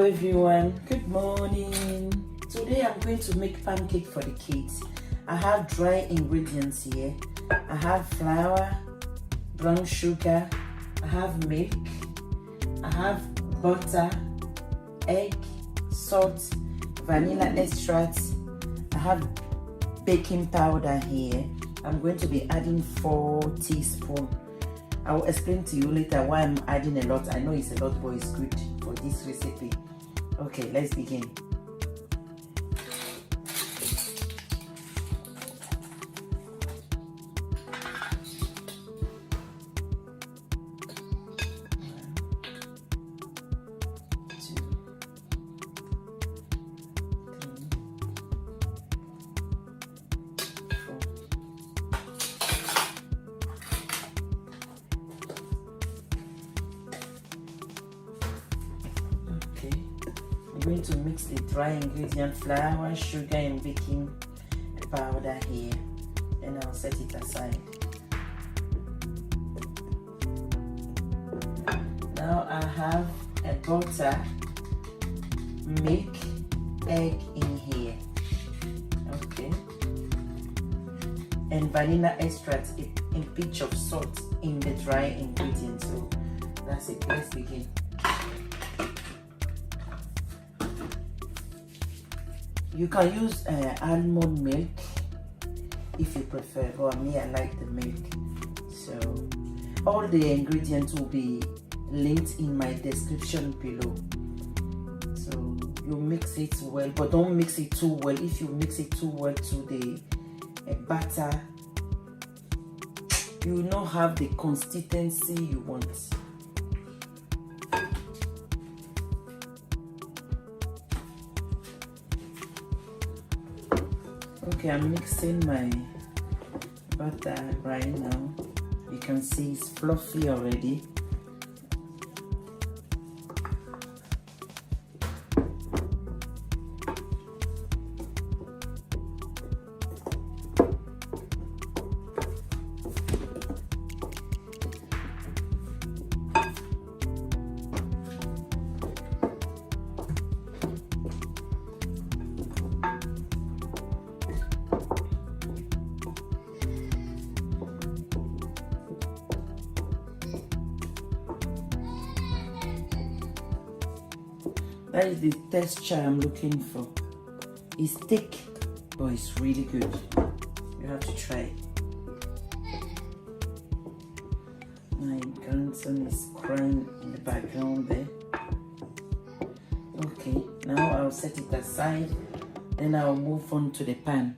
Hello everyone, good morning. Today I'm going to make pancake for the kids. I have dry ingredients here. I have flour, brown sugar, I have milk, I have butter, egg, salt, vanilla extract, I have baking powder here. I'm going to be adding 4 teaspoons. I will explain to you later why I'm adding a lot. I know it's a lot, but it's good for this recipe. Okay, let's begin. I'm going to mix the dry ingredient flour, sugar and baking powder here, and I'll set it aside. Now I have a butter, milk, egg in here, okay, and vanilla extract, a pinch of salt in the dry ingredient. So that's it. Let's begin. You can use almond milk if you prefer, but me, I like the milk. So all the ingredients will be linked in my description below. So you mix it well, but don't mix it too well. If you mix it too well to the batter, you will not have the consistency you want. Okay, I'm mixing my butter right now. You can see it's fluffy already. That is the texture I'm looking for. It's thick, but it's really good. You have to try it. My grandson is crying in the background there. Okay, now I'll set it aside. Then I'll move on to the pan.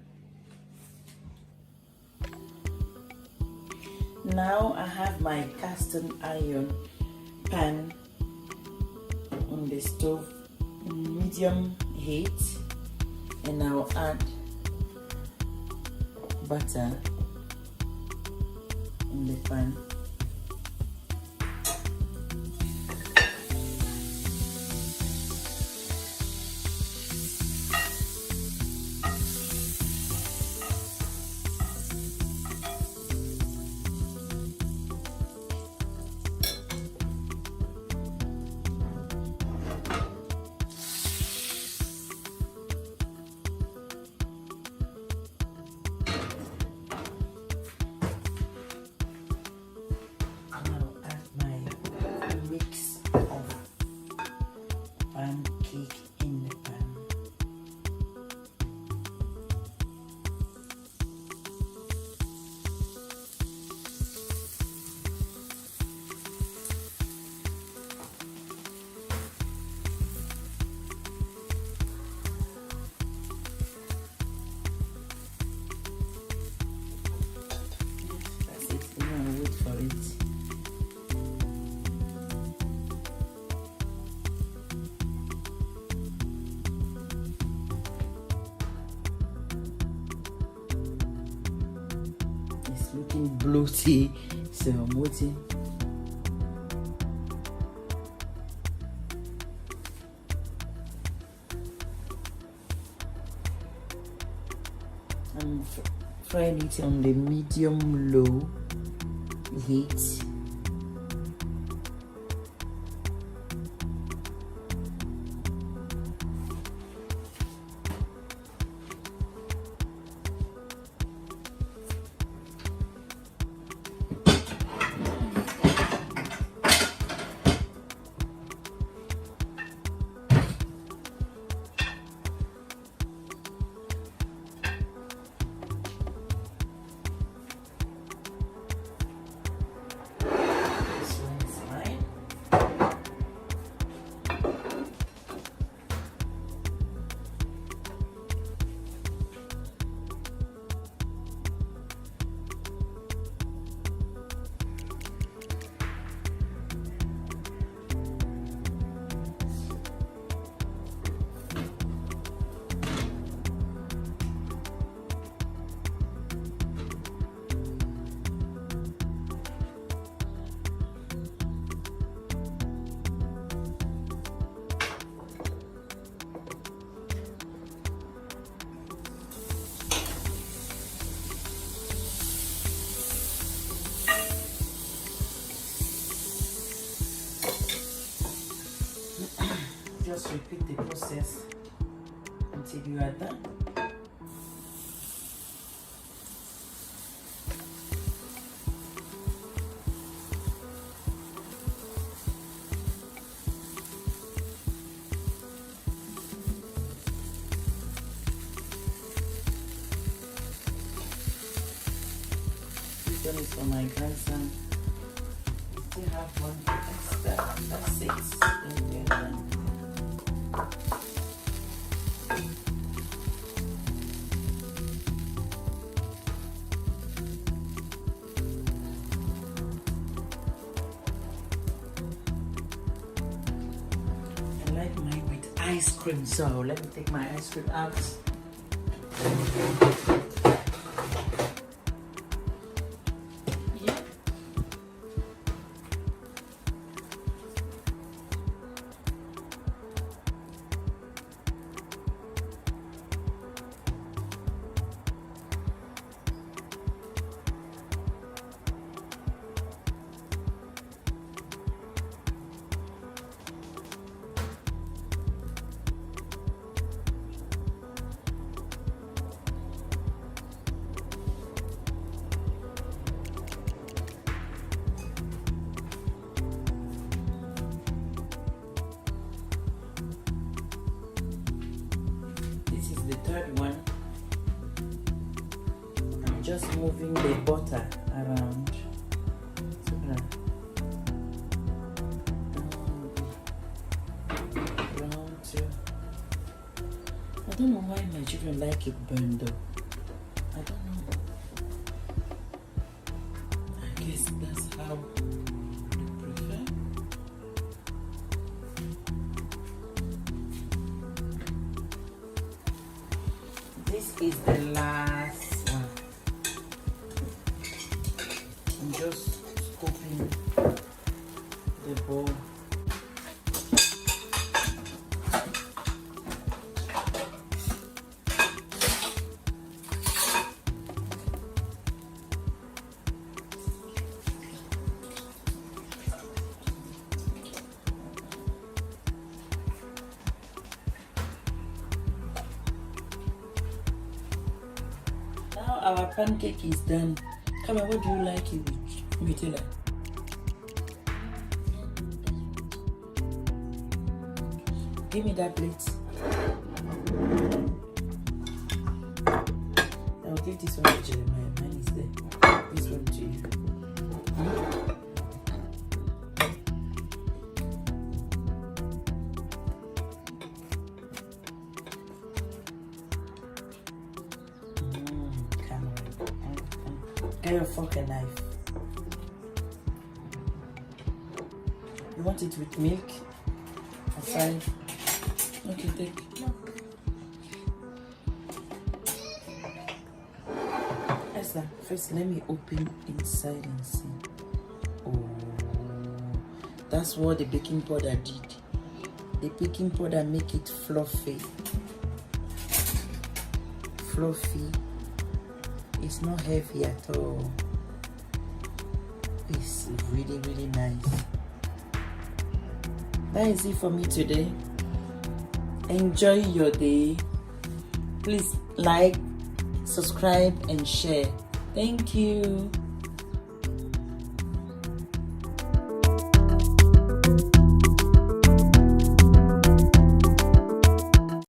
Now I have my cast iron pan on the stove, medium heat, and I'll add butter in the pan. Pancake in the pan. That's it. I'm gonna wait for it. Looking bloaty, so I'm waiting. I'm frying it on the medium low heat. just repeat the process until you are done. This one is for my grandson. Still have one extra. That's 6 in there. I like mine with ice cream, so let me take my ice cream out. The third one, I'm just moving the butter around so around too. I don't know why my children like it burned though. I don't know. I guess that's how they prefer. This is the last one. I'm just scooping the bowl. Our pancake is done. Come on, what do you like it with, Nutella? Give me that plate. I'll give this one to Jeremiah. Mine is there. This one to you. Get your fork and knife. You want it with milk? Aside? Yeah. Okay, take. No. Esther, first let me open inside and see. Oh, that's what the baking powder did. The baking powder make it fluffy. Fluffy. It's not heavy at all. It's really, really nice. That is it for me today. Enjoy your day. Please like, subscribe, and share. Thank you.